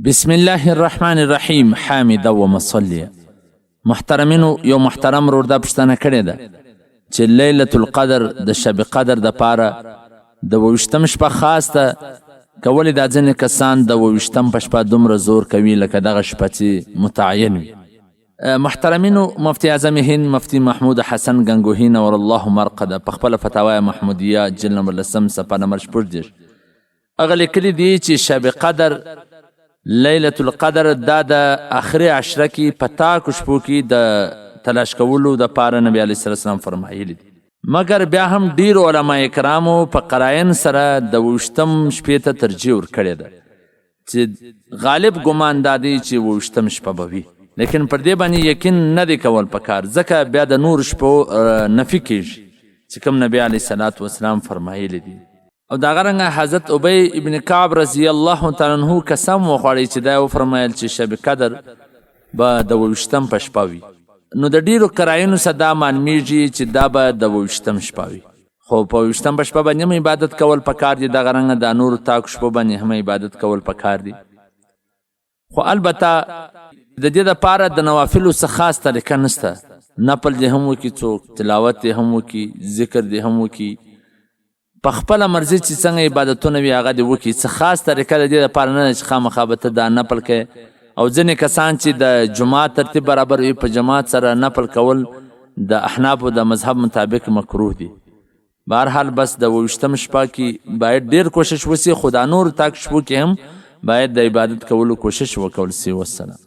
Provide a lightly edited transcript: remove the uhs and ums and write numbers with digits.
بسم الله الرحمن الرحیم. حامد و مصلی. محترمینو، یو محترم رور دا پوښتنه کړې ده چې لیلة القدر د شب قدر د پاره د 28 شپه خاص ده که ولې دا ځینې کسان د 28 په شپه دومره زور کوي لکه دغه شپه چې متعین وي. محترمینو، مفتی اعظم هند مفتی محمود حسن گنگوهی نور الله مرقده په خپله فتاوی محمودیه جلد نمبر 10 صفحه نمبر 14 هغه لیکلي دي چې شب قدر لیلة القدر دا د آخري عشره کې په تاکو شپو کې د تلاش کولو د پاره نبی علیه السلام فرمایلی دي. مګر بیا هم ډیرو علما کرامو په قراین سره د 28 شپې ته ترجیح ورکړې ده چې غالب ګمان دا دی چې 28 شپه به وي، لیکن پر دې باندې یقین نه دی کول پکار، ځکه بیا د نور شپو نفي کیږي چې کوم نبی علیه السلام فرمایلی دي. او دا غرنګه حضرت ابی ابن کعب رضی الله تعالی عنہ قسم وخوړی چې دا وفرمایل چې شب قدر به د 28 په شپه وي. نو د ډیرو قراینو صدا معلومیږي چې دا به د 28 شپه وي، خو په 28 په شپه باندې هم عبادت کول پکار دي. دا غرنګه د نور تاک شپو باندې هم عبادت کول پکار دي، خو البته د دې لپاره د نوافلو څخه خاص طریقه نشته. نفل دې هم وکړي، څوک تلاوت دې هم وکړي، ذکر دې هم وکړي، په خپله مرضي چې څنګه عبادتونه وي هغه دې وکړي. څه خاص طریقه د دې لپاره نه ده چې خامخا به ته دا نفل کوې. او ځینې کسان چې د جماعت ترتیب برابر وي په جماعت سره نفل کول د احنافو د مذهب مطابق مکروه دي. بهرحال بس د 28 شپه کې باید ډیر کوشش وسي، خو دا نور تاک شپو کې هم باید د عبادت کولو کوشش وکول سي. والسلام.